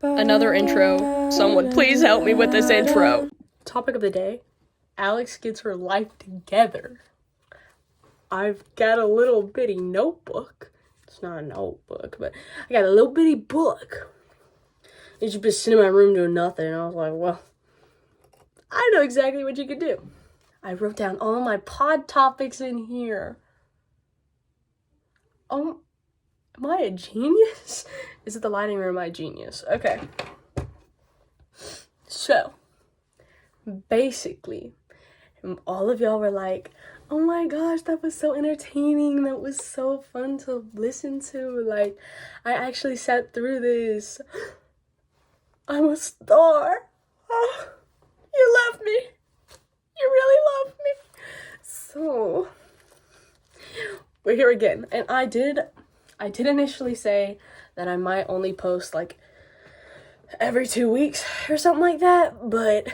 Another intro. Someone please help me with this intro. Topic of the day. Alex gets her life together. I've got a little bitty notebook. It's not a notebook, but I got a little bitty book. It's just been sitting in my room doing nothing. And I was like, well, I know exactly what you could do. I wrote down all my pod topics in here. Oh, am I a genius? Is it the lighting or am I a genius? Okay. So, basically, all of y'all were like, oh my gosh, that was so entertaining. That was so fun to listen to. Like, I actually sat through this. I'm a star. Oh, you love me. You really love me. So, we're here again. And I did initially say that I might only post like every 2 weeks or something like that, but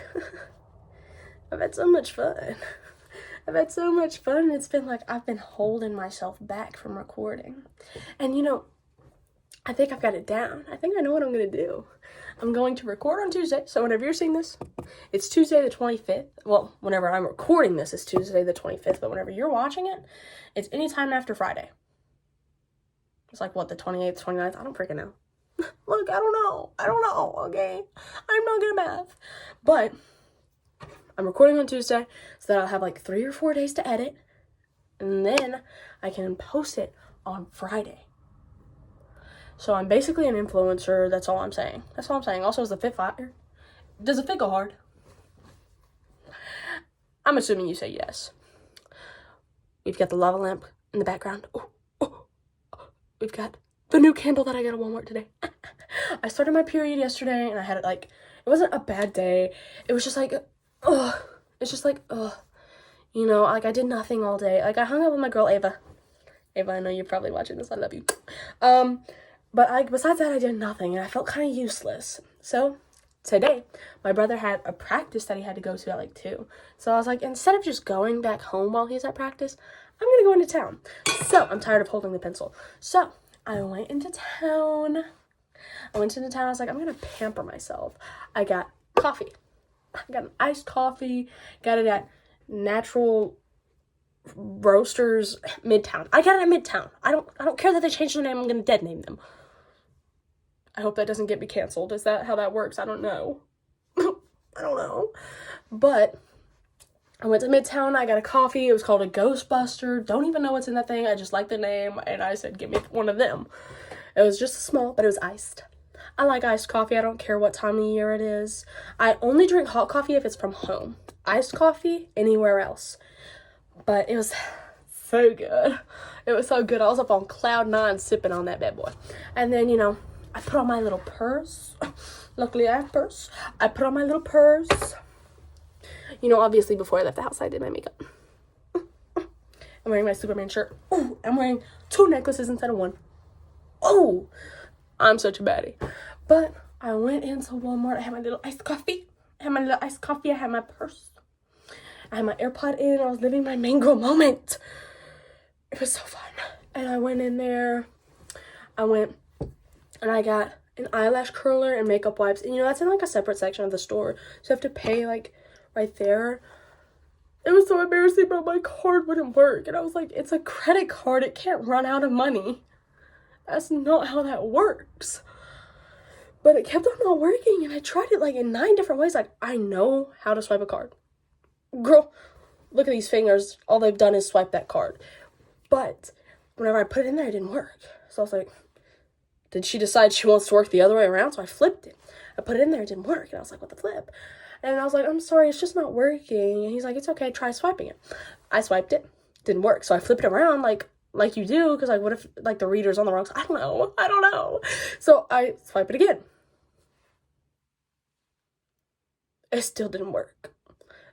I've had so much fun. It's been like I've been holding myself back from recording. And I think I've got it down. I think I know what I'm going to do. I'm going to record on Tuesday. So whenever you're seeing this, it's Tuesday the 25th. Well, whenever I'm recording this, it's Tuesday the 25th. But whenever you're watching it, it's anytime after Friday. It's like, what, the 28th, 29th? I don't freaking know. Look, I don't know, okay? I'm not good at math. But I'm recording on Tuesday so that I'll have like 3 or 4 days to edit. And then I can post it on Friday. So I'm basically an influencer. That's all I'm saying. Also, is the fit fire? Does the fit go hard? I'm assuming you say yes. We've got the lava lamp in the background. We've got the new candle that I got at Walmart today. I started my period yesterday and I had it like, it wasn't a bad day. It was just like, like I did nothing all day. Like I hung out with my girl Ava. Ava, I know you're probably watching this. I love you. But besides that, I did nothing and I felt kind of useless. So today, my brother had a practice that he had to go to at like 2. So I was like, instead of just going back home while he's at practice, I'm going to go into town. So I'm tired of holding the pencil. So I went into town. I was like, I'm going to pamper myself. I got coffee. I got an iced coffee. Got it at Natural Roasters Midtown. I got it at Midtown. I don't care that they changed the name. I'm going to dead name them. I hope that doesn't get me canceled. Is that how that works? I don't know. But I went to Midtown. I got a coffee. It was called a Ghostbuster. Don't even know what's in that thing. I just like the name. And I said, give me one of them. It was just small, but it was iced. I like iced coffee. I don't care what time of year it is. I only drink hot coffee if it's from home. Iced coffee, anywhere else. But it was so good. I was up on cloud 9 sipping on that bad boy. And then, I put on my little purse. Luckily, I have a purse. I put on my little purse. Obviously, before I left the house, I did my makeup. I'm wearing my Superman shirt. Ooh, I'm wearing 2 necklaces instead of 1. Oh, I'm such a baddie. But I went into Walmart. I had my little iced coffee. I had my purse. I had my AirPod in. I was living my mango moment. It was so fun. And I went in there. And I got an eyelash curler and makeup wipes. And that's in like a separate section of the store. So you have to pay like right there. It was so embarrassing, but my card wouldn't work. And I was like, it's a credit card. It can't run out of money. That's not how that works. But it kept on not working. And I tried it like in 9 different ways. Like, I know how to swipe a card. Girl, look at these fingers. All they've done is swipe that card. But whenever I put it in there, it didn't work. So I was like, did she decide she wants to work the other way around? So I flipped it. I put it in there, it didn't work. And I was like, what the flip? And I was like, I'm sorry, it's just not working. And he's like, it's okay, try swiping it. I swiped it, didn't work. So I flipped it around like you do, because like, what if like the reader's on the wrong side? I don't know. So I swipe it again. It still didn't work.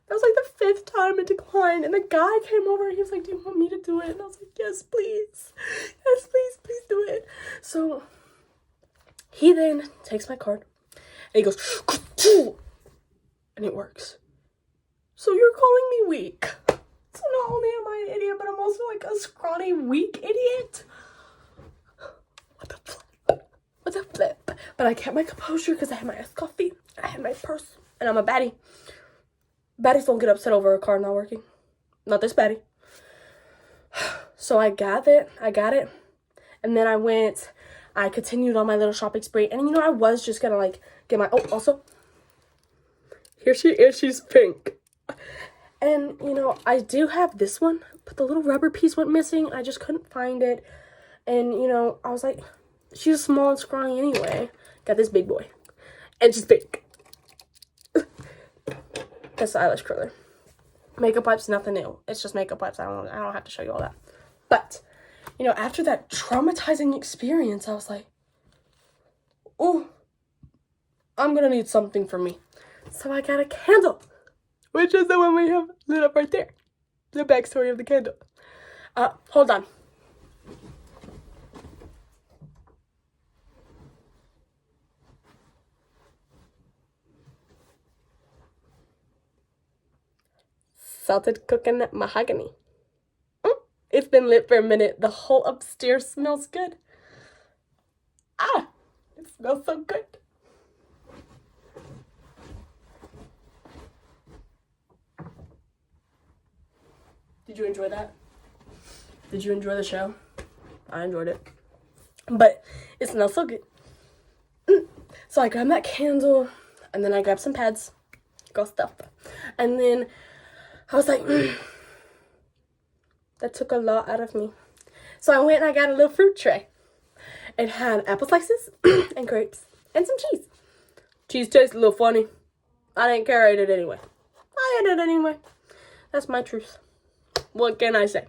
That was like the 5th time it declined, and the guy came over and he was like, do you want me to do it? And I was like, yes, please. Yes, please do it. So he then takes my card and he goes, and it works. So you're calling me weak. So not only am I an idiot, but I'm also like a scrawny, weak idiot. What the was a flip. But I kept my composure because I had my iced coffee. I had my purse. And I'm a baddie. Baddies don't get upset over a car not working. Not this baddie. So I got it. And then I continued on my little shopping spree. And, you know, I was just going to, like, get my... Oh, also, here she is. She's pink. And, you know, I do have this one, but the little rubber piece went missing. I just couldn't find it. And, you know, I was like, she's small and scrawny anyway. Got this big boy. And she's pink. That's the eyelash curler. Makeup wipes, nothing new. It's just makeup wipes. I don't have to show you all that. But, you know, after that traumatizing experience, I was like, oh, I'm going to need something for me. So I got a candle, which is the one we have lit up right there. The backstory of the candle. Hold on. Salted coconut mahogany. It's been lit for a minute. The whole upstairs smells good. It smells so good. Did you enjoy that? Did you enjoy the show? I enjoyed it. But it smells so good. So I grabbed that candle, and then I grabbed some pads. Girl stuff. And then I was like, that took a lot out of me. So I went and I got a little fruit tray. It had apple slices and grapes and some cheese. Cheese tastes a little funny. I didn't care. I ate it anyway. That's my truth. What can I say?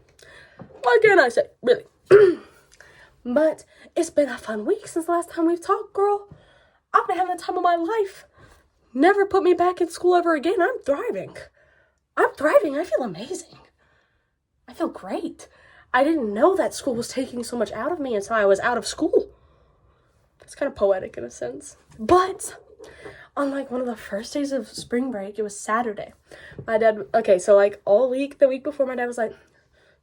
Really? But it's been a fun week since the last time we've talked, girl. I've been having the time of my life. Never put me back in school ever again. I'm thriving. I feel amazing. I feel great. I didn't know that school was taking so much out of me until I was out of school. That's kind of poetic in a sense. But on like one of the first days of spring break, it was Saturday. My dad, so like all week, the week before, my dad was like,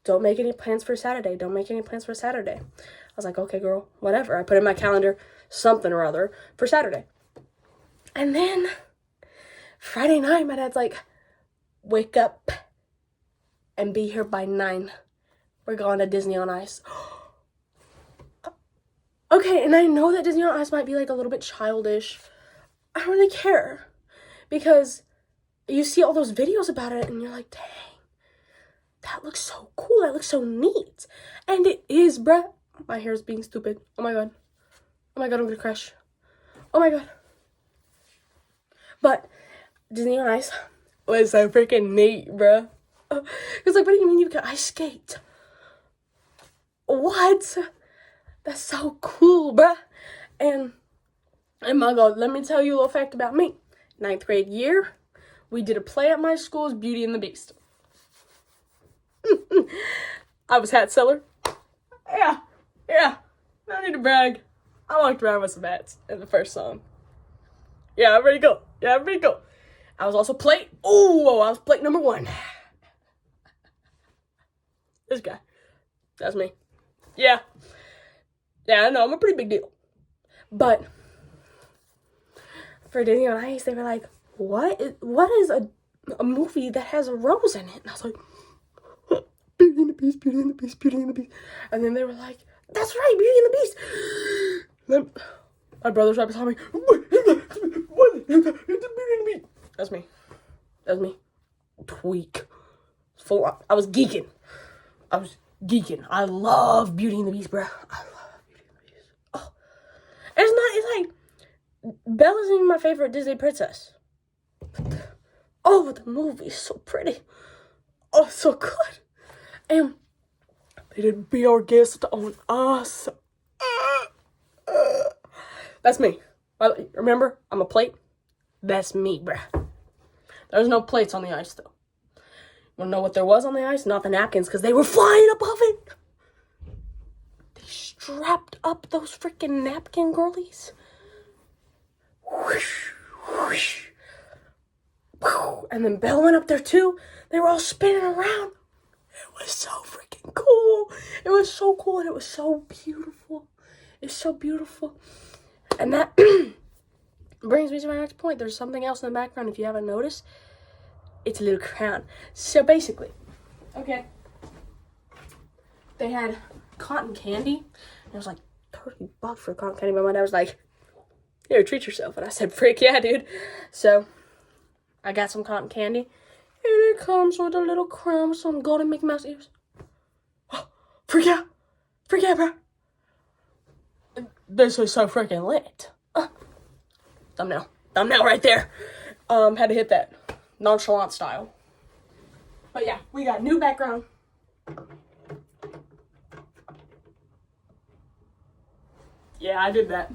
don't make any plans for Saturday. I was like, okay, girl, whatever. I put in my calendar something or other for Saturday. And then Friday night, my dad's like, wake up and be here by 9. We're going to Disney on Ice. Okay, and I know that Disney on Ice might be like a little bit childish. I don't really care. Because you see all those videos about it and you're like, dang, that looks so cool. That looks so neat. And it is, bruh. My hair is being stupid. Oh my god, I'm gonna crash. Oh my god. But Disney on Ice was so freaking neat, bruh. Because, like, what do you mean you can ice skate? What? That's so cool, bruh. And my god, let me tell you a little fact about me. 9th grade year, we did a play at my school's Beauty and the Beast. I was hat seller. Yeah. No need to brag. I walked around with some hats in the first song. Yeah, I'm ready to go. I was also plate. Oh, I was plate number 1. This guy. That's me. Yeah, I know, I'm a pretty big deal. But for Disney on Ice, they were like, what is a movie that has a rose in it? And I was like, Beauty and the Beast. And then they were like, that's right, Beauty and the Beast. Then my brother's right beside me. What? It's Beauty and the Beast. That's me. Tweak. Full on. I was geeking. I love Beauty and the Beast, bro. I love Beauty and the Beast. Oh. It's like, Bella's even my favorite Disney princess. But the movie is so pretty. Oh, it's so good. And they didn't be our guest on us. That's me. Remember, I'm a plate. That's me, bruh. There's no plates on the ice, though. You wanna know what there was on the ice? Not the napkins, because they were flying above it. They strapped up those freaking napkin girlies. Whoosh, whoosh. And then Belle went up there, too. They were all spinning around. It was so freaking cool. It was so cool, and it was so beautiful. It's so beautiful. And that brings me to my next point. There's something else in the background, if you haven't noticed. It's a little crown. So basically, okay, they had cotton candy. And it was like $30 for cotton candy. But my dad was like, here, treat yourself. And I said, frick yeah, dude. So I got some cotton candy. And it comes with a little crown with some golden Mickey Mouse ears. Oh, freak yeah. Freak yeah, bro. This is so freaking lit. Thumbnail right there. Had to hit that nonchalant style. But yeah, we got new background. Yeah, I did that.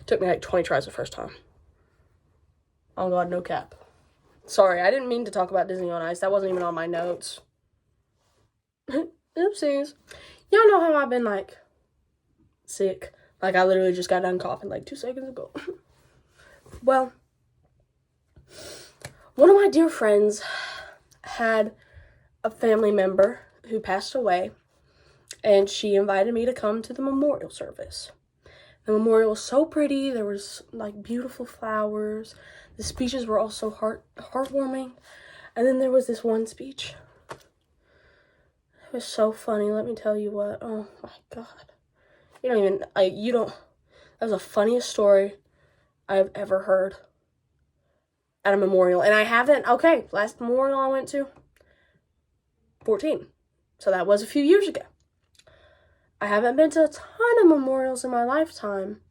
Took me like 20 tries the first time. Oh god, no cap. Sorry, I didn't mean to talk about Disney on Ice. That wasn't even on my notes. Oopsies. Y'all know how I've been like sick. Like I literally just got done coughing like 2 seconds ago. Well, one of my dear friends had a family member who passed away, and she invited me to come to the memorial service. The memorial was so pretty. There was like beautiful flowers. The speeches were also heartwarming. And then there was this one speech. It was so funny. Let me tell you what. Oh my god. That was the funniest story I've ever heard at a memorial. And I haven't, last memorial I went to, 14. So that was a few years ago. I haven't been to a ton of memorials in my lifetime.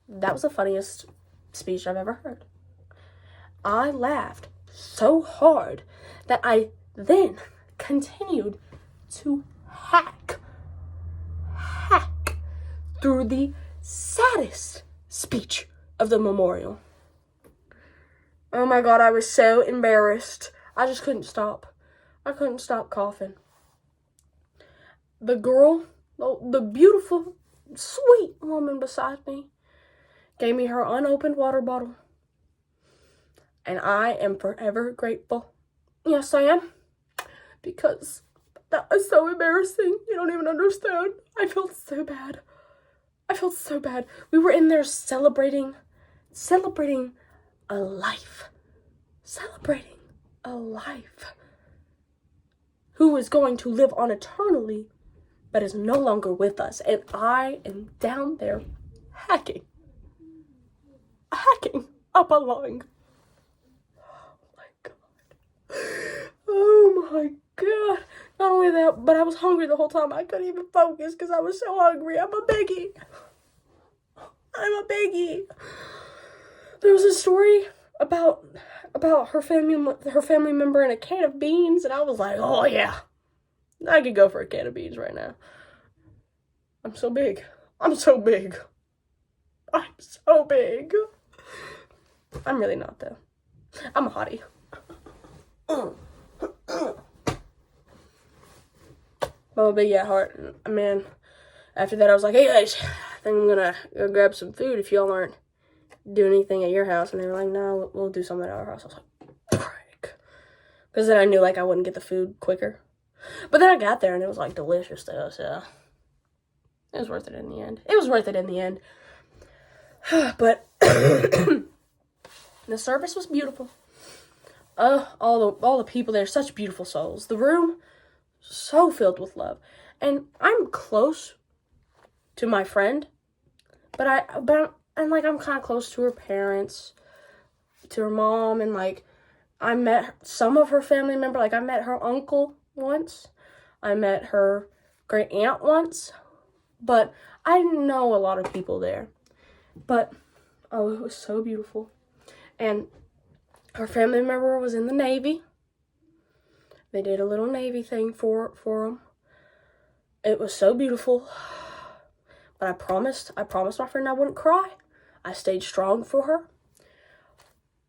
That was the funniest speech I've ever heard. I laughed so hard that I then continued to hack through the saddest speech of the memorial. Oh my god, I was so embarrassed. I just couldn't stop. I couldn't stop coughing. The girl, the beautiful, sweet woman beside me, gave me her unopened water bottle. And I am forever grateful. Yes, I am. Because that was so embarrassing. You don't even understand. I felt so bad. We were in there celebrating a life. Celebrating a life. Who is going to live on eternally, but is no longer with us. And I am down there hacking up a lung. Oh my god. Not only that, but I was hungry the whole time. I couldn't even focus because I was so hungry. I'm a biggie. There was a story about her family member and a can of beans, and I was like, oh yeah, I could go for a can of beans right now. I'm so big. I'm really not though. I'm a hottie. I'm a big at heart. Man, after that I was like, hey guys, I think I'm gonna go grab some food if y'all aren't doing anything at your house. And they were like, no, we'll do something at our house. I was like, frick. Because then I knew like I wouldn't get the food quicker. But then I got there and it was like delicious though, so it was worth it in the end. But the service was beautiful. All the people there, such beautiful souls. The room, so filled with love. And I'm close to my friend, but I'm kind of close to her parents, to her mom, and like I met some of her family member. Like I met her uncle once, I met her great aunt once, but I didn't know a lot of people there. But oh, it was so beautiful. And her family member was in the Navy. They did a little Navy thing for them. It was so beautiful. But I promised my friend I wouldn't cry. I stayed strong for her.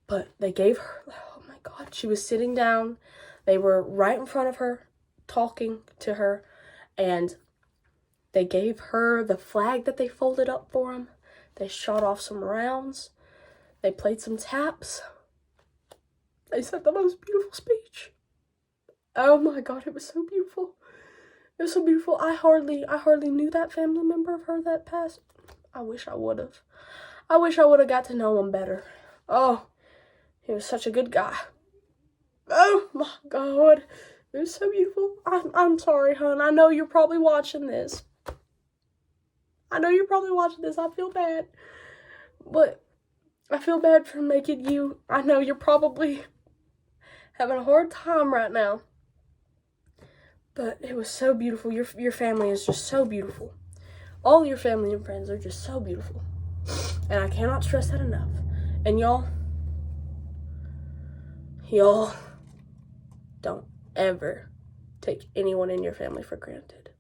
But they gave her, oh my God, she was sitting down. They were right in front of her, talking to her. And they gave her the flag that they folded up for them. They shot off some rounds. They played some taps. They said the most beautiful speech. Oh my God, it was so beautiful. It was so beautiful. I hardly knew that family member of her that passed. I wish I would have. I wish I would have got to know him better. Oh, he was such a good guy. Oh my God. It was so beautiful. I'm sorry, hon. I know you're probably watching this. I feel bad. But I feel bad for making you. I know you're probably having a hard time right now. But it was so beautiful. Your family is just so beautiful. All your family and friends are just so beautiful. And I cannot stress that enough. And y'all don't ever take anyone in your family for granted.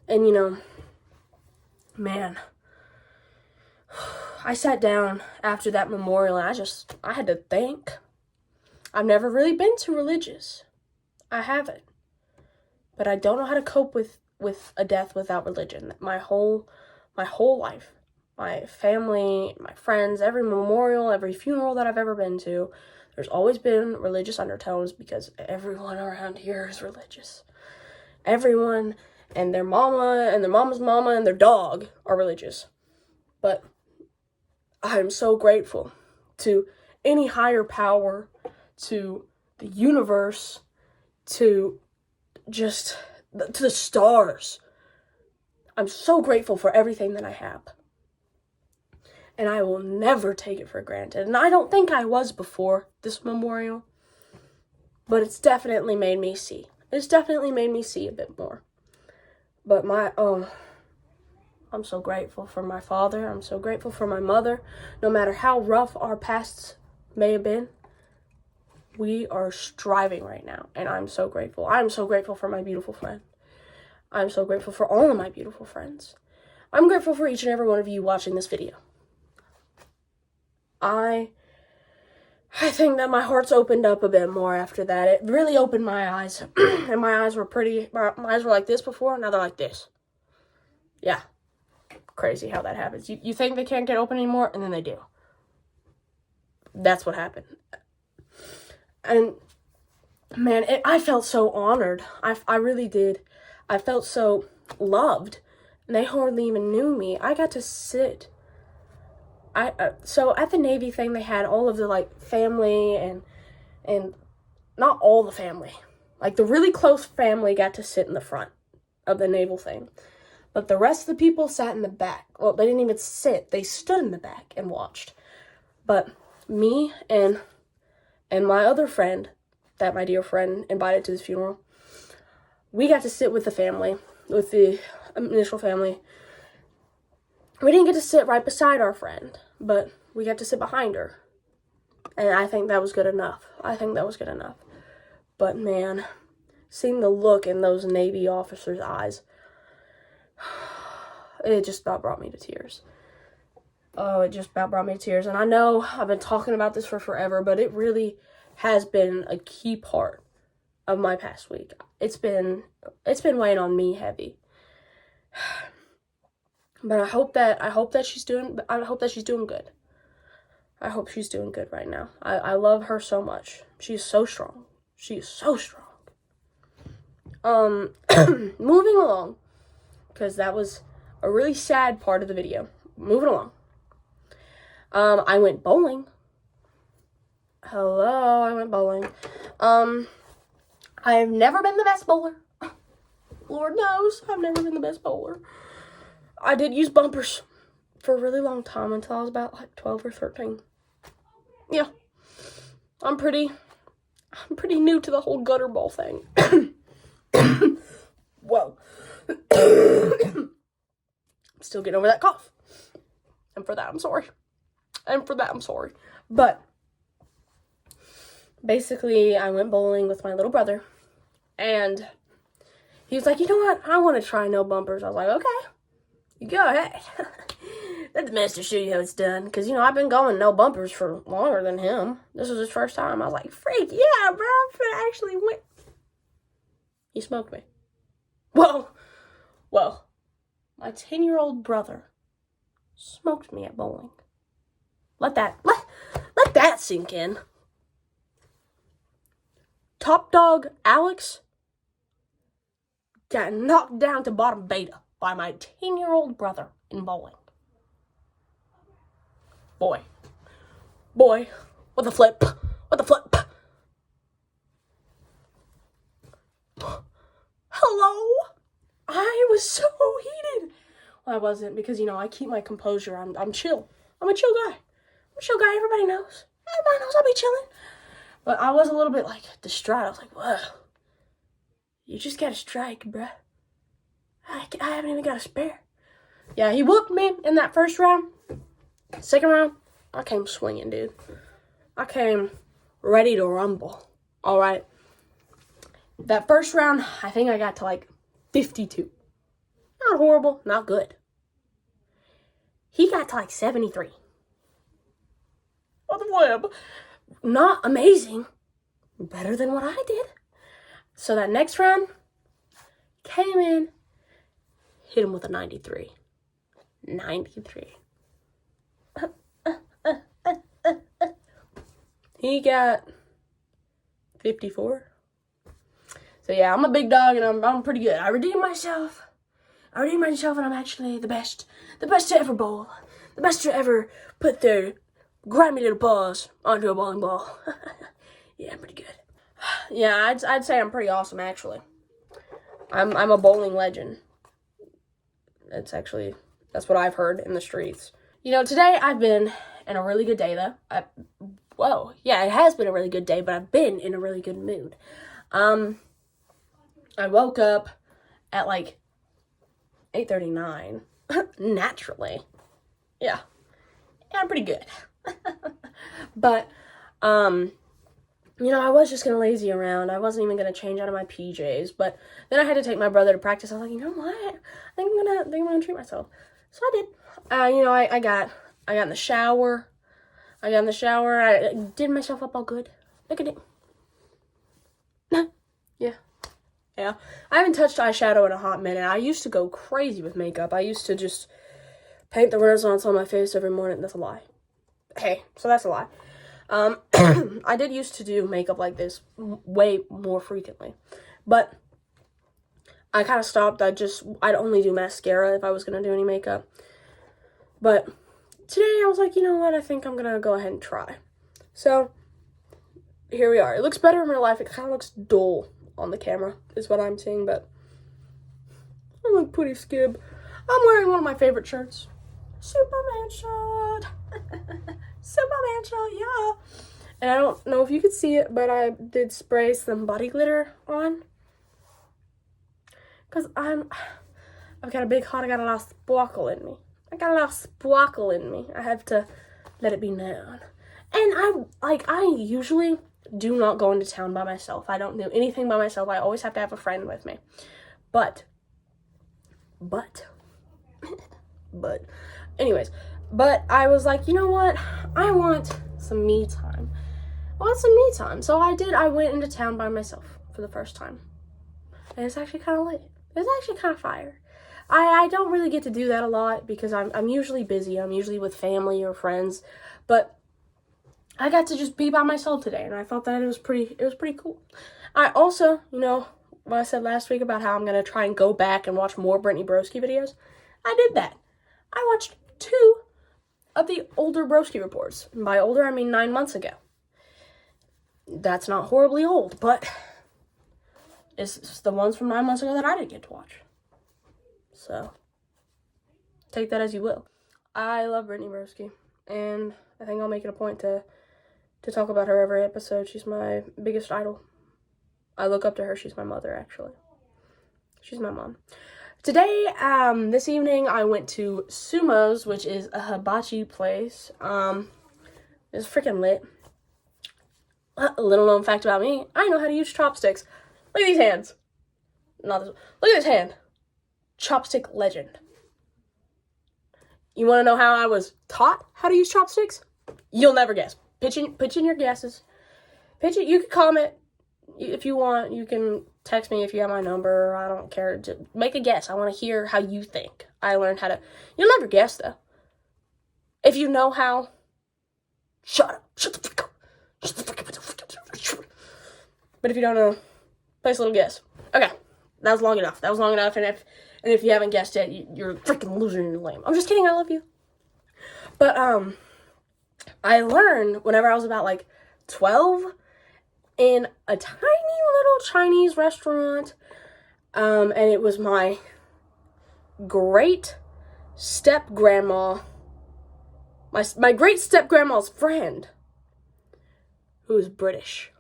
And man, I sat down after that memorial and I had to think. I've never really been too religious. I haven't. But I don't know how to cope with a death without religion. My whole life, my family, my friends, every memorial, every funeral that I've ever been to, there's always been religious undertones because everyone around here is religious. Everyone and their mama and their mama's mama and their dog are religious. But I'm so grateful to any higher power, to the universe, to the stars. I'm so grateful for everything that I have. And I will never take it for granted. And I don't think I was before this memorial. But it's definitely made me see. It's definitely made me see a bit more. But I'm so grateful for my father. I'm so grateful for my mother. No matter how rough our pasts may have been, we are striving right now, and I'm so grateful. I'm so grateful for my beautiful friend. I'm so grateful for all of my beautiful friends. I'm grateful for each and every one of you watching this video. I think that my heart's opened up a bit more after that. It really opened my eyes, and my eyes were like this before, now they're like this. Yeah, crazy how that happens. You think they can't get open anymore, and then they do. That's what happened. And man, I felt so honored. I really did. I felt so loved. And they hardly even knew me. I got to sit. So at the Navy thing, they had all of the family and not all the family. The really close family got to sit in the front of the naval thing. But the rest of the people sat in the back. Well, they didn't even sit. They stood in the back and watched. But me and my other friend, that my dear friend invited to this funeral, we got to sit with the family, with the initial family. We didn't get to sit right beside our friend, but we got to sit behind her. And I think that was good enough. But man, seeing the look in those Navy officers' eyes, it just about brought me to tears. Oh, it just about brought me to tears. And I know I've been talking about this for forever, but it really has been a key part of my past week. It's been weighing on me heavy. But I hope that she's doing good. I hope she's doing good right now. I love her so much. She's so strong. Moving along, because that was a really sad part of the video. Moving along. I went bowling. Hello, I went bowling. I have never been the best bowler. Lord knows, I've never been the best bowler. I did use bumpers for a really long time until I was about 12 or 13. Yeah. I'm pretty new to the whole gutter ball thing. Whoa. I'm still getting over that cough. And for that, I'm sorry. But basically, I went bowling with my little brother. And he was like, you know what? I want to try no bumpers. I was like, okay. You go ahead. Let the master show you how it's done. Because, I've been going no bumpers for longer than him. This was his first time. I was like, freak, yeah, bro. I actually went. He smoked me. Well, my 10-year-old brother smoked me at bowling. Let that sink in. Top dog Alex got knocked down to bottom beta by my 10-year-old brother in bowling. Boy, what the flip? Hello? I was so heated. Well, I wasn't, because, you know, I keep my composure. I'm chill. I'm a chill guy. Everybody knows. I'll be chilling. But I was a little bit, like, distraught. I was like, whoa. You just got a strike, bruh. I haven't even got a spare. Yeah, he whooped me in that first round. Second round, I came swinging, dude. I came ready to rumble. All right. That first round, I think I got to, like, 52. Not horrible, not good. He got to, like, 73. On the web. Not amazing. Better than what I did. So that next round, came in, hit him with a 93. 93. He got 54. So yeah, I'm a big dog and I'm pretty good. I redeemed myself and I'm actually the best to ever bowl. The best to ever put their grimy little paws onto a bowling ball. Yeah, I'm pretty good. Yeah, I'd say I'm pretty awesome, actually. I'm a bowling legend. That's what I've heard in the streets. You know, today I've been in a really good day, though. It has been a really good day, but I've been in a really good mood. I woke up at, like, 8:39. Naturally. Yeah, I'm pretty good. But, you know, I was just going to lazy around. I wasn't even going to change out of my PJs. But then I had to take my brother to practice. I was like, you know what? I think I'm gonna treat myself. So I did. You know, I got in the shower. I did myself up all good. Look at it. Yeah. I haven't touched eyeshadow in a hot minute. I used to go crazy with makeup. I used to just paint the Renaissance on my face every morning. That's a lie. Hey, so that's a lie. I did used to do makeup like this way more frequently, but I kind of stopped. I'd only do mascara if I was going to do any makeup, but today I was like, you know what, I think I'm going to go ahead and try. So, here we are. It looks better in real life. It kind of looks dull on the camera, is what I'm seeing, but I look pretty skib. I'm wearing one of my favorite shirts. Superman shirt. Superman shirt, yeah. And I don't know if you could see it, but I did spray some body glitter on. Because I've got a big heart. I got a lot of sparkle in me. I have to let it be known. And I usually do not go into town by myself. I don't do anything by myself. I always have to have a friend with me. But, anyways, I was like, you know what? I want some me time. So I went into town by myself for the first time. And it's actually kind of lit. It's actually kind of fire. I don't really get to do that a lot because I'm usually busy. I'm usually with family or friends. But I got to just be by myself today, and I thought that it was pretty cool. I also, you know, what I said last week about how I'm going to try and go back and watch more Brittany Broski videos, I did that. I watched 2 of the older Broski reports. And by older, I mean 9 months ago. That's not horribly old, but it's the ones from 9 months ago that I didn't get to watch. So, take that as you will. I love Brittany Broski, and I think I'll make it a point to talk about her every episode. She's my biggest idol. I look up to her. She's my mother, actually. She's my mom. Today, this evening, I went to Sumo's, which is a hibachi place. It's freaking lit. A little known fact about me, I know how to use chopsticks. Look at these hands. Not this one. Look at this hand. Chopstick legend. You want to know how I was taught how to use chopsticks? You'll never guess. Pitch in your guesses. You can comment if you want. You can text me if you have my number. I don't care. Just make a guess. I want to hear how you think. I learned how to. You'll never guess, though. If you know how, shut up. Shut the frick up. Shut the frick up. But if you don't know, place a little guess. Okay. That was long enough. And if you haven't guessed it, you're freaking losing your lame. I'm just kidding. I love you. But, I learned whenever I was about like 12 in a tiny little Chinese restaurant. And it was my great step-grandma, my great step-grandma's friend, who is British.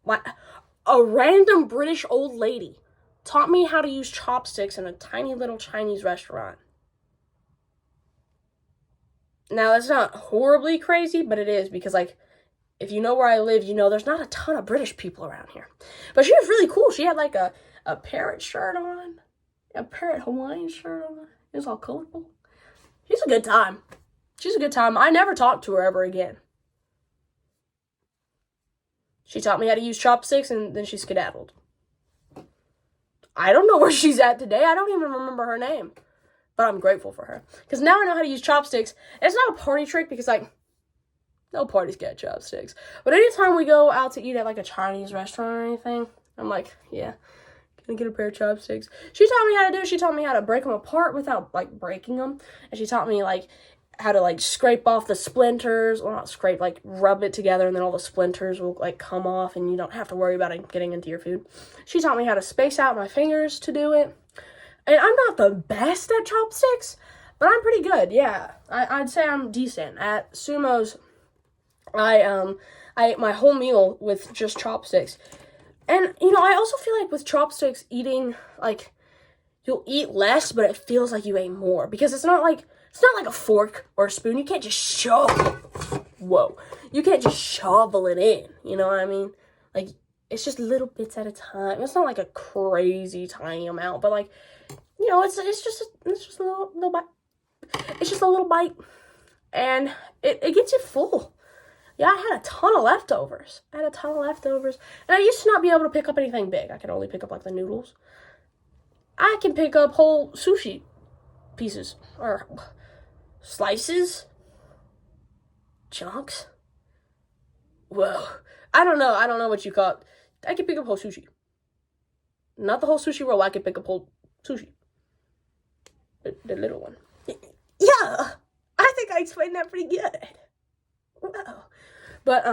A random British old lady taught me how to use chopsticks in a tiny little Chinese restaurant. Now, that's not horribly crazy, but it is, because, like, if you know where I live, you know there's not a ton of British people around here. But she was really cool. She had, like, a parrot shirt on, a parrot Hawaiian shirt on. It was all colorful. She's a good time. She's a good time. I never talked to her ever again. She taught me how to use chopsticks, and then she skedaddled. I don't know where she's at today. I don't even remember her name. But I'm grateful for her. Because now I know how to use chopsticks. It's not a party trick because, like, no parties get chopsticks. But anytime we go out to eat at, like, a Chinese restaurant or anything, I'm like, yeah, can I get a pair of chopsticks? She taught me how to do it. She taught me how to break them apart without, like, breaking them. And she taught me, like, how to, like, scrape off the splinters. Well, not scrape, like, rub it together, and then all the splinters will, like, come off, and you don't have to worry about it getting into your food. She taught me how to space out my fingers to do it. And I'm not the best at chopsticks, but I'm pretty good, yeah. I'd say I'm decent. At Sumo's, I ate my whole meal with just chopsticks. And, you know, I also feel like with chopsticks, eating, like, you'll eat less, but it feels like you ate more. Because it's not like a fork or a spoon. You can't just you can't just shovel it in, you know what I mean? Like, it's just little bits at a time. It's not like a crazy tiny amount, but, like, you know, it's just a little bite. It's just a little bite, and it gets you full. Yeah, I had a ton of leftovers. And I used to not be able to pick up anything big. I could only pick up, like, the noodles. I can pick up whole sushi pieces, or slices, chunks. Whoa. I don't know what you call it. I can pick up whole sushi. Not the whole sushi roll, I can pick up whole sushi. The little one. Yeah, I think I explained that pretty good. Wow. But,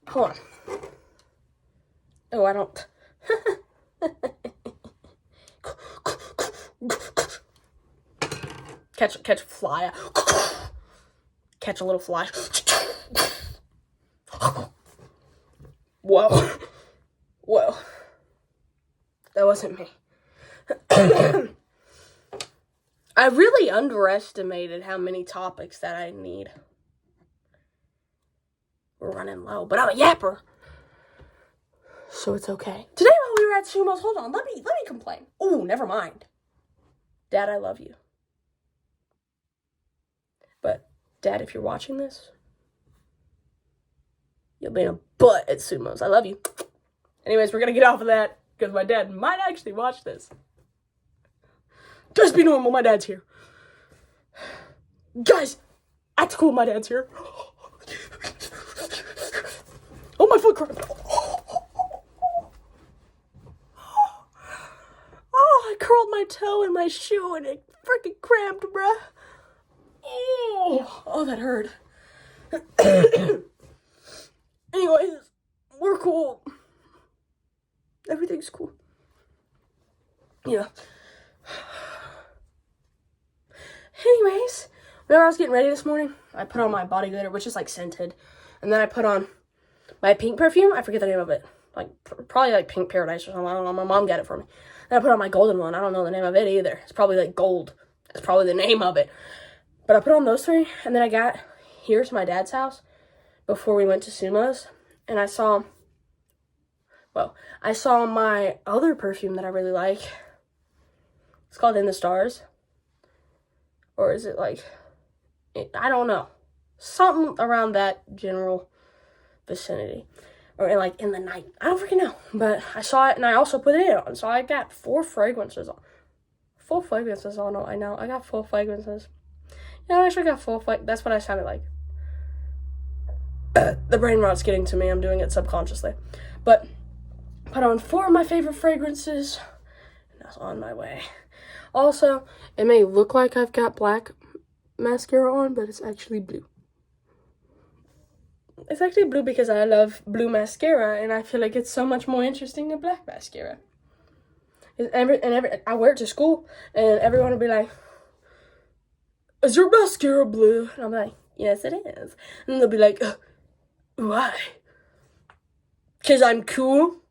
hold on. Oh, I don't. Catch a fly. Catch a little fly. Whoa. That wasn't me. I really underestimated how many topics that I need. We're running low, but I'm a yapper, so it's okay. Today while we were at Sumo's, hold on, let me complain. Oh, never mind. Dad, I love you. But, Dad, if you're watching this, you'll be in a butt at Sumo's. I love you. Anyways, we're gonna get off of that, because my dad might actually watch this. Just be normal, my dad's here. Guys, act cool, my dad's here. Oh, my foot cramped. Oh, I curled my toe in my shoe and it freaking cramped, bruh. Oh, that hurt. Anyways, we're cool. Everything's cool. Yeah. Anyways, whenever I was getting ready this morning, I put on my body glitter, which is, like, scented. And then I put on my pink perfume. I forget the name of it. Like, probably, like, Pink Paradise or something. I don't know. My mom got it for me. Then I put on my golden one. I don't know the name of it either. It's probably, like, gold. That's probably the name of it. But I put on those three, and then I got here to my dad's house before we went to Sumo's. And I saw my other perfume that I really like. It's called In the Stars. Or is it like, I don't know. Something around that general vicinity. Or like in the night. I don't freaking know. But I saw it and I also put it on. So I got 4 fragrances on. Full fragrances on. I know. I got full fragrances. Yeah, I actually got full fragrances. That's what I sounded like. The brain rot's getting to me. I'm doing it subconsciously. But put on 4 of my favorite fragrances. And I was on my way. Also, it may look like I've got black mascara on, but it's actually blue. It's actually blue because I love blue mascara, and I feel like it's so much more interesting than black mascara. I wear it to school, and everyone will be like, "Is your mascara blue?" And I'm like, "Yes, it is." And they'll be like, "Why?" "'Cause I'm cool.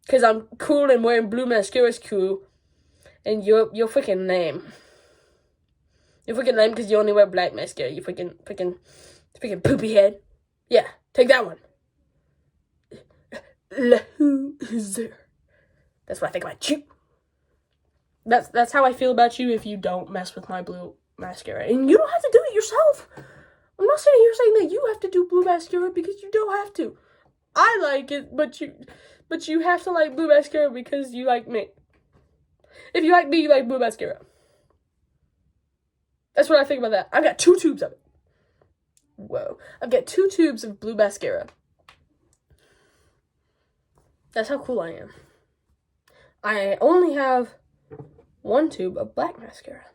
'Cause I'm cool and wearing blue mascara is cool. And you're freaking lame. You're freaking lame because you only wear black mascara. You freaking poopy head. Yeah, take that one." Loser. That's what I think about you. That's how I feel about you if you don't mess with my blue mascara. And you don't have to do it yourself. I'm not sitting here saying that you have to do blue mascara because you don't have to. I like it, but you have to like blue mascara because you like me. If you like me, you like blue mascara. That's what I think about that. I've got 2 tubes of it. Whoa. I've got 2 tubes of blue mascara. That's how cool I am. I only have 1 tube of black mascara.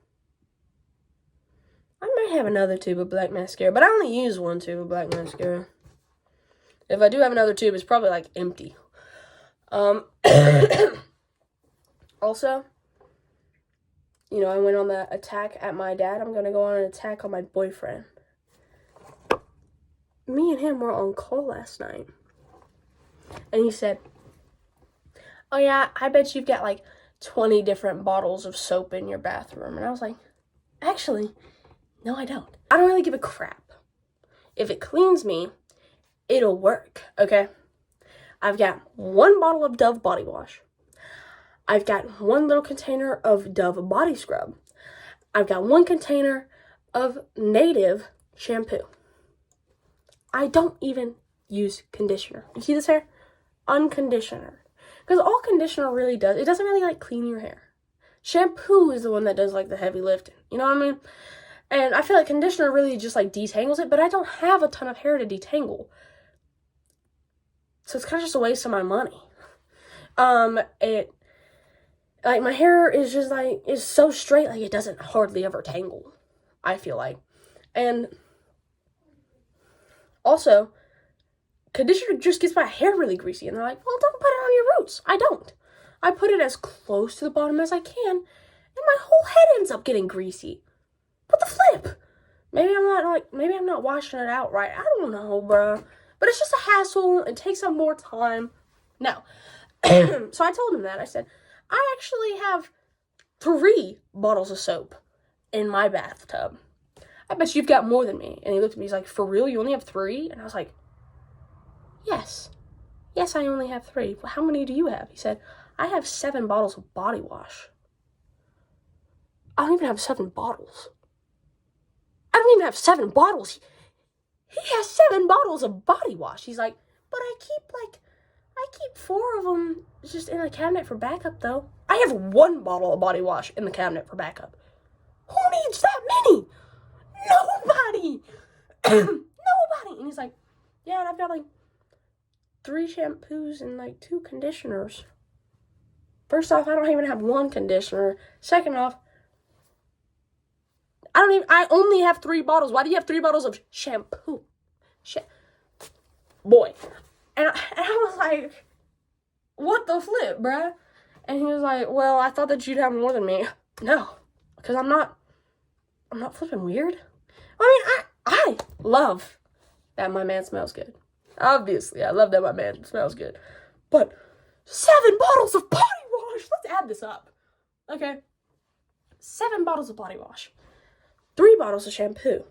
I might have another tube of black mascara, but I only use 1 tube of black mascara. If I do have another tube, it's probably like empty. Also, you know, I went on that attack at my dad. I'm gonna go on an attack on my boyfriend. Me and him were on call last night, and he said, "Oh yeah, I bet you've got like 20 different bottles of soap in your bathroom." And I was like, "Actually, no, I don't. I don't really give a crap. If it cleans me, it'll work, okay? I've got 1 bottle of Dove body wash. I've got 1 little container of Dove body scrub. I've got 1 container of Native shampoo. I don't even use conditioner. You see this hair? Unconditioner. Because all conditioner really does, it doesn't really like clean your hair. Shampoo is the one that does like the heavy lifting. You know what I mean? And I feel like conditioner really just like detangles it, but I don't have a ton of hair to detangle. So it's kind of just a waste of my money. Like, my hair is just, like, is so straight, like, it doesn't hardly ever tangle, I feel like. And also, conditioner just gets my hair really greasy. And they're like, "Well, don't put it on your roots." I don't. I put it as close to the bottom as I can, and my whole head ends up getting greasy. What the flip? Maybe I'm not washing it out right. I don't know, bruh. But it's just a hassle. It takes up more time. No. So I told him that. I said, "I actually have 3 bottles of soap in my bathtub. I bet you've got more than me." And he looked at me, he's like, "For real? You only have 3? And I was like, "Yes. Yes, I only have 3. Well, how many do you have?" He said, "I have 7 bottles of body wash." I don't even have 7 bottles. I don't even have 7 bottles. He has 7 bottles of body wash. He's like, "But I keep 4 of them just in a cabinet for backup, though." I have 1 bottle of body wash in the cabinet for backup. Who needs that many? Nobody. Nobody. And he's like, "Yeah, and I've got like 3 shampoos and like 2 conditioners." First off, I don't even have 1 conditioner. Second off, I only have 3 bottles. Why do you have 3 bottles of shampoo? Boy. And I was like, "What the flip, bruh?" And he was like, "Well, I thought that you'd have more than me." No, because I'm not flipping weird. I mean, I love that my man smells good. Obviously, I love that my man smells good. But 7 bottles of body wash. Let's add this up. Okay. 7 bottles of body wash. 3 bottles of shampoo.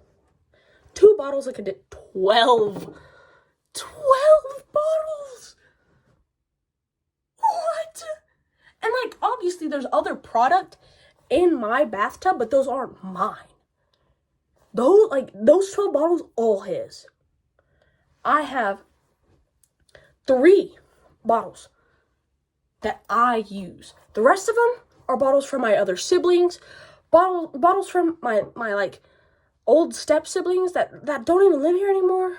2 bottles of 12 bottles. What? And like, obviously there's other product in my bathtub, but those aren't mine. Those 12 bottles, all his. I have 3 bottles that I use. The rest of them are bottles from my other siblings, bottles from my like old step siblings that don't even live here anymore.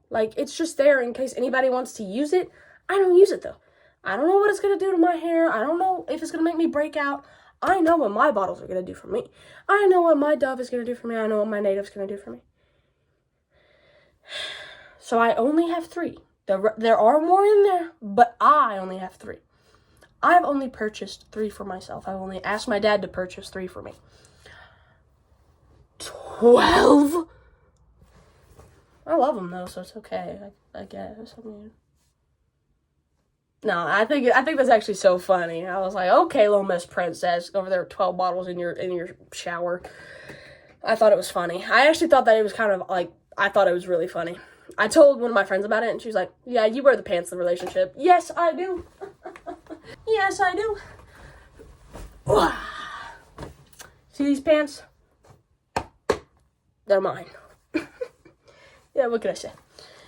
Like, it's just there in case anybody wants to use it. I don't use it though. I don't know what it's gonna do to my hair. I don't know if it's gonna make me break out. I know what my bottles are gonna do for me. I know what my Dove is gonna do for me. I know what my Native's gonna do for me. So I only have 3. There are more in there, but I only have 3. I've only purchased 3 for myself. I've only asked my dad to purchase 3 for me. 12? I love them though, so it's okay. I guess. I mean, no, I think that's actually so funny. I was like, okay, little Miss Princess, over there with 12 bottles in your shower. I thought it was funny. I actually thought that it was kind of like, I thought it was really funny. I told one of my friends about it, and she was like, yeah, you wear the pants in the relationship. Yes, I do. Yes, I do. See these pants? They're mine. Yeah, what can I say?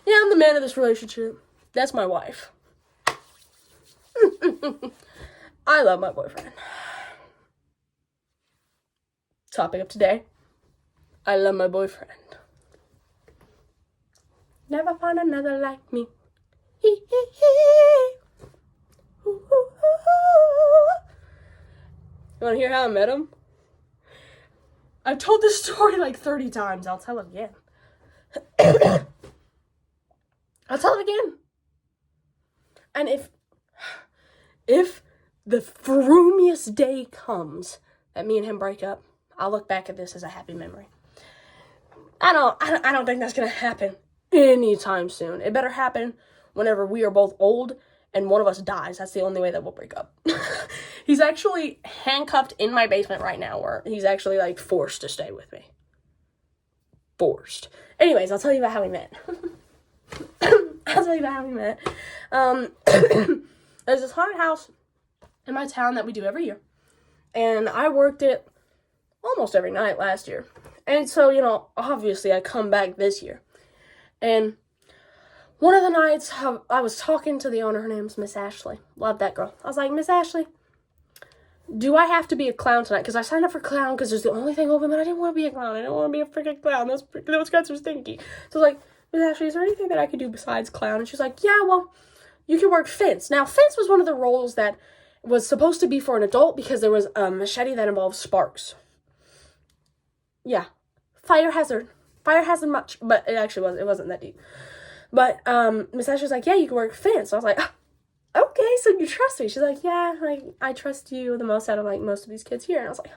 Yeah, I'm the man of this relationship. That's my wife. I love my boyfriend. Topic of today. I love my boyfriend. Never find another like me. You want to hear how I met him? I've told this story like 30 times. I'll tell it again. I'll tell it again. And if the froomiest day comes that me and him break up, I'll look back at this as a happy memory. I don't think that's gonna happen anytime soon. It better happen whenever we are both old and one of us dies. That's the only way that we'll break up. He's actually handcuffed in my basement right now, where he's actually like forced to stay with me. Forced. Anyways, I'll tell you about how we met. There's this haunted house in my town that we do every year. And I worked it almost every night last year. And so, obviously I come back this year. And one of the nights, I was talking to the owner. Her name's Miss Ashley. Love that girl. I was like, Miss Ashley, do I have to be a clown tonight? Because I signed up for clown because there's the only thing open, but I didn't want to be a clown. I didn't want to be a freaking clown. Those guys are stinky. So I was like, Miss Ashley, is there anything that I could do besides clown? And she's like, yeah, well, you can work fence. Now, fence was one of the roles that was supposed to be for an adult because there was a machete that involved sparks. Yeah. Fire hazard much, but it wasn't that deep. But Miss Ashley's like, yeah, you can work fence. So I was like, okay, so you trust me. She's like, yeah, like, I trust you the most out of, like, most of these kids here. And I was like,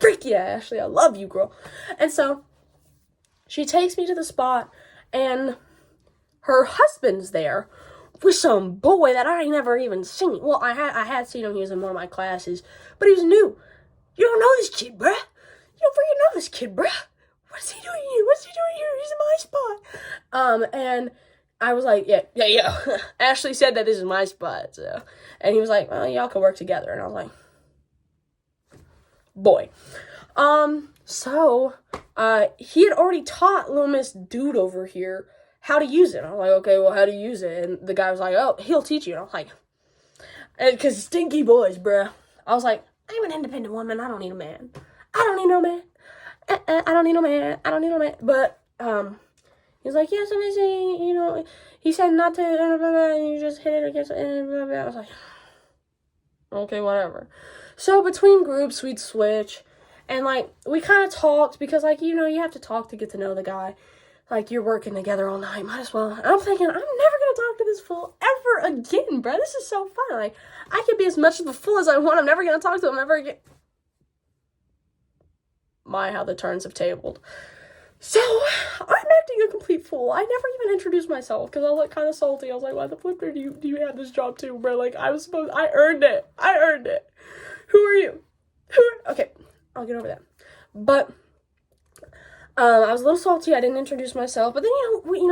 freak yeah, Ashley, I love you, girl. And so she takes me to the spot, and her husband's there with some boy that I ain't never even seen. Well, I had seen him. He was in one of my classes, but he was new. You don't know this kid, bruh. You don't freaking know this kid, bruh. What's he doing here? He's in my spot. And I was like, yeah. Ashley said that this is my spot, so. And he was like, well, y'all can work together. And I was like, boy. So, he had already taught little Miss Dude over here how to use it. I was like, okay, well, how do you use it? And the guy was like, oh, he'll teach you. And I was like, because stinky boys, bruh. I was like, I'm an independent woman. I don't need a man. I don't need no man. I don't need no man. But, he was like, yes, I'm saying, he said not to, and you just hit it against, and blah, blah. I was like, okay, whatever. So, between groups, we'd switch, and, like, we kind of talked, because, like, you have to talk to get to know the guy. Like, you're working together all night, might as well. And I'm thinking, I'm never gonna talk to this fool ever again, bro. This is so fun. Like, I could be as much of a fool as I want. I'm never gonna talk to him ever again. My, how the turns have tabled. So, I'm acting a complete fool. I never even introduced myself, because I was, like, kind of salty. I was like, why the flip do you have this job too, bro? Like, I earned it. Who are you? Okay, I'll get over that. But, I was a little salty. I didn't introduce myself. But then,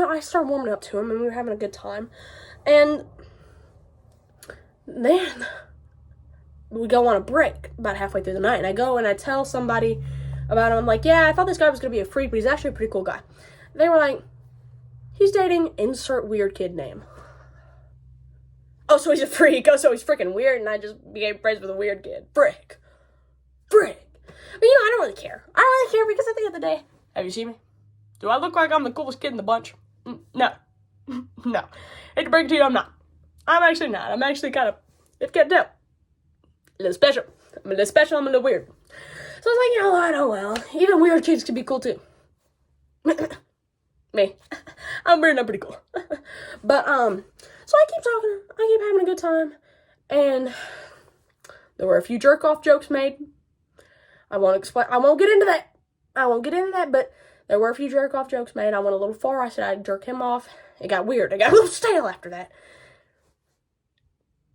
I started warming up to him, and we were having a good time. And then we go on a break about halfway through the night. And I go and I tell somebody about him. I'm like, yeah, I thought this guy was going to be a freak, but he's actually a pretty cool guy. They were like, he's dating insert weird kid name. Oh, so he's a freak. Oh, so he's freaking weird, and I just became friends with a weird kid. Frick. But, I don't really care. I don't really care because at the end of the day, have you seen me? Do I look like I'm the coolest kid in the bunch? No. No. Hate to break it to you, I'm not. I'm actually not. I'm actually kind of, if you can't tell, a little special. I'm a little special, I'm a little weird. So I was like, what, oh well. Even weird kids can be cool too. Me. I'm weird and I'm pretty cool. But, so I keep talking. I keep having a good time. And there were a few jerk-off jokes made. I won't get into that. But there were a few jerk-off jokes made. I went a little far. I said I'd jerk him off. It got weird. It got a little stale after that.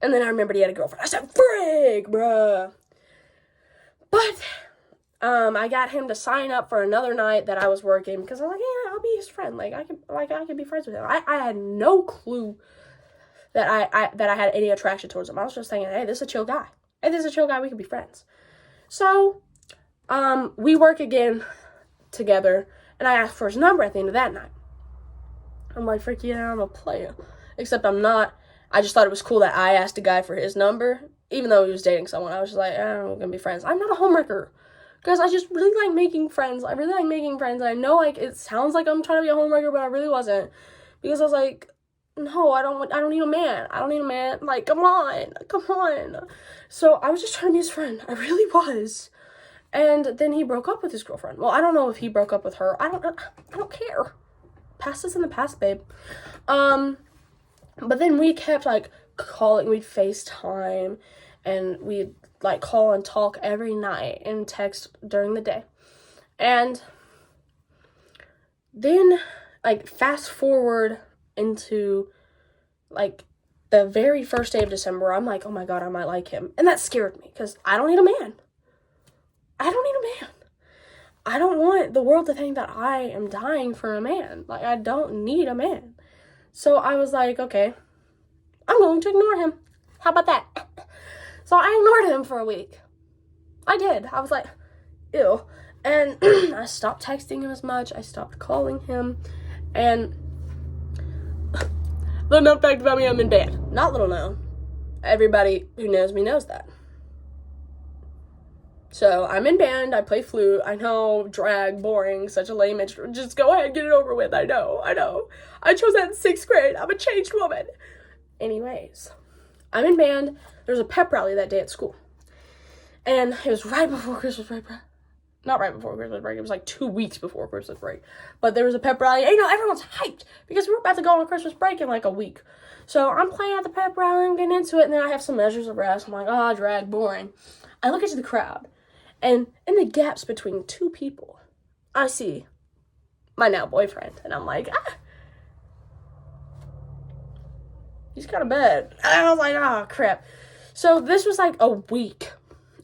And then I remembered he had a girlfriend. I said, frig, bruh. But, I got him to sign up for another night that I was working because I was like, yeah, I'll be his friend. Like, I could be friends with him. I had no clue that I had any attraction towards him. I was just thinking, hey, this is a chill guy. We could be friends. So, we work again together, and I asked for his number at the end of that night. I'm like, frick yeah, I'm a player. Except I'm not. I just thought it was cool that I asked a guy for his number, even though he was dating someone. I was just like, we're gonna be friends. I'm not a homewrecker. Because I just really like making friends. I know, like, it sounds like I'm trying to be a homewrecker, but I really wasn't. Because I was like, no, I don't need a man. Like, come on. So I was just trying to be his friend. I really was. And then he broke up with his girlfriend. Well, I don't know if he broke up with her. I don't care. Past is in the past, babe. But then we kept, like, calling. We'd FaceTime. And we'd, like, call and talk every night and text during the day. And then, like, fast forward into, like, the very first day of December, I'm like, oh my God, I might like him. And that scared me, because I don't need a man. I don't want the world to think that I am dying for a man. Like, I don't need a man. So I was like, okay, I'm going to ignore him. How about that? So I ignored him for a week. I did. I was like, ew. And I stopped texting him as much. I stopped calling him. And little known fact about me, I'm in band. Not little known. Everybody who knows me knows that. So I'm in band. I play flute. I know, drag, boring, such a lame instrument. Just go ahead, get it over with. I know. I chose that in 6th grade. I'm a changed woman. Anyways, I'm in band. There's a pep rally that day at school. And it was right before Christmas break. Not right before Christmas break. It was like 2 weeks before Christmas break. But there was a pep rally. And, everyone's hyped because we're about to go on Christmas break in like a week. So I'm playing at the pep rally. I'm getting into it. And then I have some measures of rest. I'm like, drag, boring. I look into the crowd. And in the gaps between two people, I see my now boyfriend. And I'm like, he's kind of bad. And I was like, crap. So this was like a week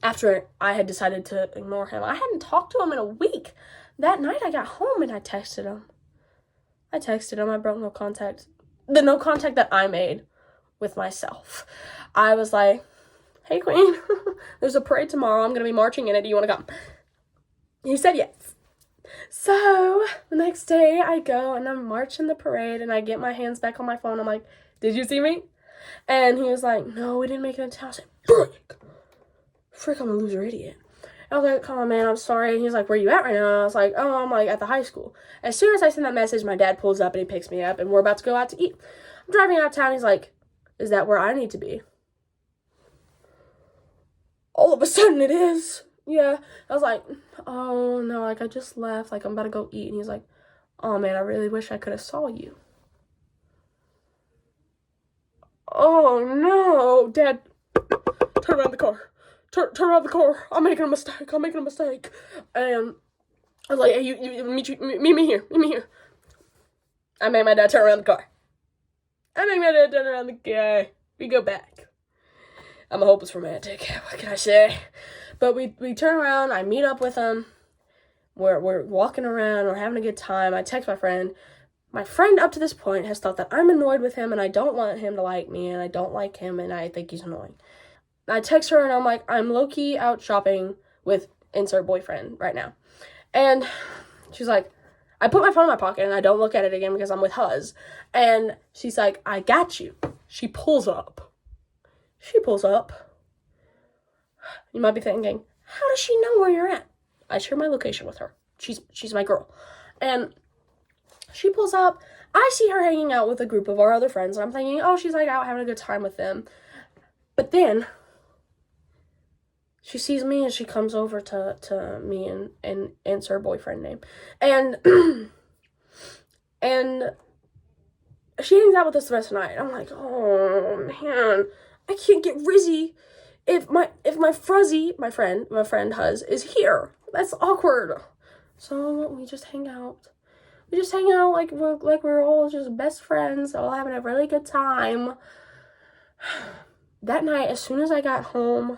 after I had decided to ignore him. I hadn't talked to him in a week. That night I got home and I texted him. I broke no contact. The no contact that I made with myself. I was like, hey, queen, there's a parade tomorrow. I'm going to be marching in it. Do you want to come? He said yes. So the next day I go and I'm marching the parade and I get my hands back on my phone. I'm like, did you see me? And he was like, no, we didn't make it in town. I said, frick, I'm a loser idiot. I was like, come on, man, I'm sorry. And he was like, where you at right now? And I was like, I'm like at the high school. As soon as I send that message, my dad pulls up and he picks me up and we're about to go out to eat. I'm driving out of town. He's like, is that where I need to be? All of a sudden it is. Yeah. I was like, oh no, like I just left. Like I'm about to go eat. And he's like, oh man, I really wish I could have saw you. Oh no, Dad, turn around the car. Turn around the car. I'm making a mistake. And I was like, hey, you meet me here. I made my dad turn around the car. We go back. I'm a hopeless romantic. What can I say? But we turn around. I meet up with him. We're walking around. We're having a good time. I text my friend. My friend up to this point has thought that I'm annoyed with him and I don't want him to like me and I don't like him and I think he's annoying. I text her and I'm like, I'm low-key out shopping with insert boyfriend right now. And she's like, I put my phone in my pocket and I don't look at it again because I'm with Huz. And she's like, I got you. She pulls up. You might be thinking, how does she know where you're at? I share my location with her. She's my girl. And she pulls up. I see her hanging out with a group of our other friends. And I'm thinking, oh, she's like out having a good time with them. But then she sees me and she comes over to me and answers her boyfriend name. And She hangs out with us the rest of the night. I'm like, oh man, I can't get Rizzy if my Fruzzy, my friend Huz, is here. That's awkward. So we just hang out. We just hang out like we're all just best friends, all having a really good time. That night, as soon as I got home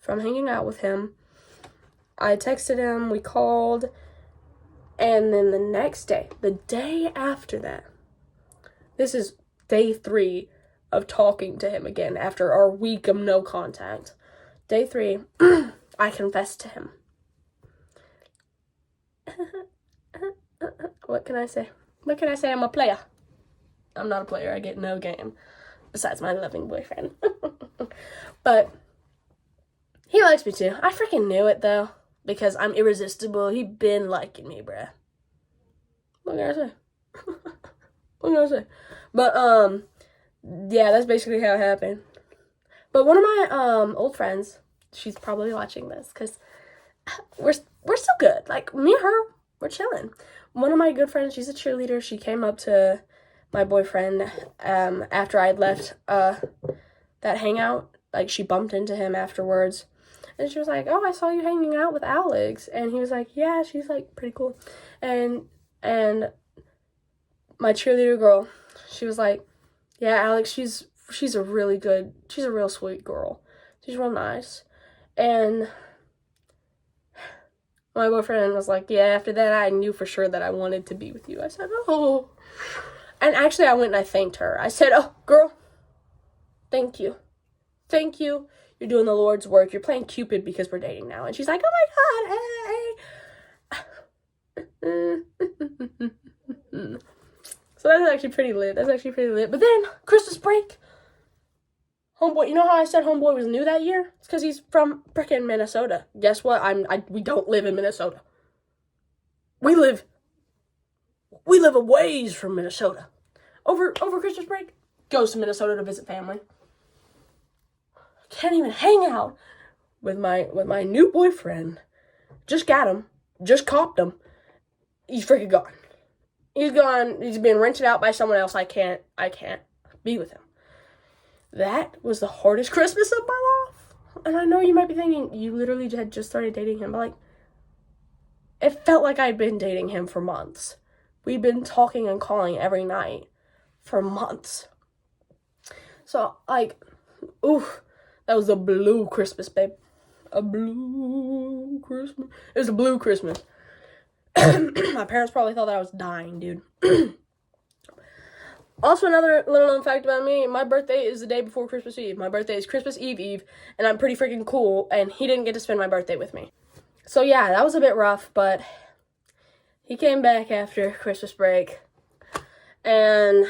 from hanging out with him, I texted him, we called, and then the next day, the day after that, this is day 3 of talking to him again after our week of no contact. Day 3, I confessed to him. What can I say? What can I say? I'm a player. I'm not a player. I get no game. Besides my loving boyfriend. But he likes me too. I freaking knew it though. Because I'm irresistible. He been liking me, bruh. What can I say? What can I say? But, yeah, that's basically how it happened. But one of my, old friends, she's probably watching this, because we're still good. Like, me and her, we're chilling. One of my good friends, she's a cheerleader. She came up to my boyfriend, after I'd left, that hangout. Like, she bumped into him afterwards. And she was like, oh, I saw you hanging out with Alex. And he was like, yeah, she's, like, pretty cool. And my cheerleader girl, she was like, yeah, Alex, she's a real sweet girl. She's real nice. And my boyfriend was like, yeah, after that, I knew for sure that I wanted to be with you. I said, oh. And actually, I went and I thanked her. I said, oh, girl, thank you. Thank you. You're doing the Lord's work. You're playing Cupid because we're dating now. And she's like, oh my God, hey. So that's actually pretty lit. But then, Christmas break. Homeboy, you know how I said homeboy was new that year? It's because he's from frickin' Minnesota. Guess what? We don't live in Minnesota. We live a ways from Minnesota. Over Christmas break, goes to Minnesota to visit family. Can't even hang out with my new boyfriend. Just got him. Just copped him. He's freaking gone. He's gone. He's been rented out by someone else. I can't be with him. That was the hardest Christmas of my life. And I know you might be thinking, you literally had just started dating him. But, like, it felt like I'd been dating him for months. We'd been talking and calling every night for months. So, like, oof. That was a blue Christmas, babe. A blue Christmas. It was a blue Christmas. My parents probably thought that I was dying, dude. Also, another little known fact about me, my birthday is the day before Christmas Eve. My birthday is Christmas Eve, and I'm pretty freaking cool, and he didn't get to spend my birthday with me. So, yeah, that was a bit rough, but he came back after Christmas break, and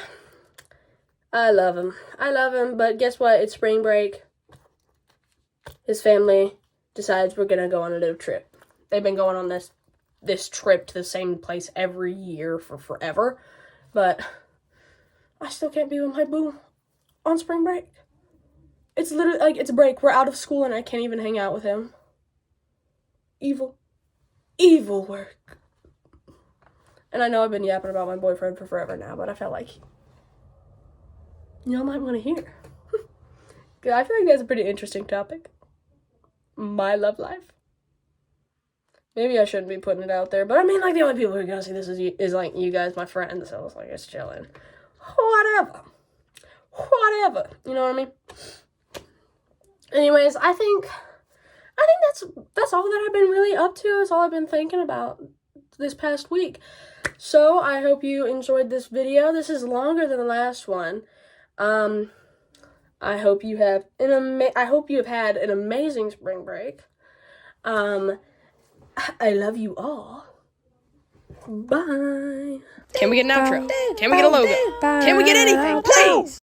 I love him. But guess what? It's spring break. His family decides we're gonna go on a little trip. They've been going on this trip to the same place every year for forever. But I still can't be with my boo on spring break. It's literally, like, it's break. We're out of school and I can't even hang out with him. Evil work. And I know I've been yapping about my boyfriend for forever now, but I felt like y'all might want to hear. I feel like that's a pretty interesting topic. My love life. Maybe I shouldn't be putting it out there, but I mean, like, the only people who are gonna see this is like you guys, my friends. So it's like, it's chilling. Whatever. You know what I mean? Anyways, I think that's all that I've been really up to. That's all I've been thinking about this past week. So I hope you enjoyed this video. This is longer than the last one. I hope you have had an amazing spring break. I love you all. Bye. Can we get an outro? Can we get a logo? Can we get anything, please?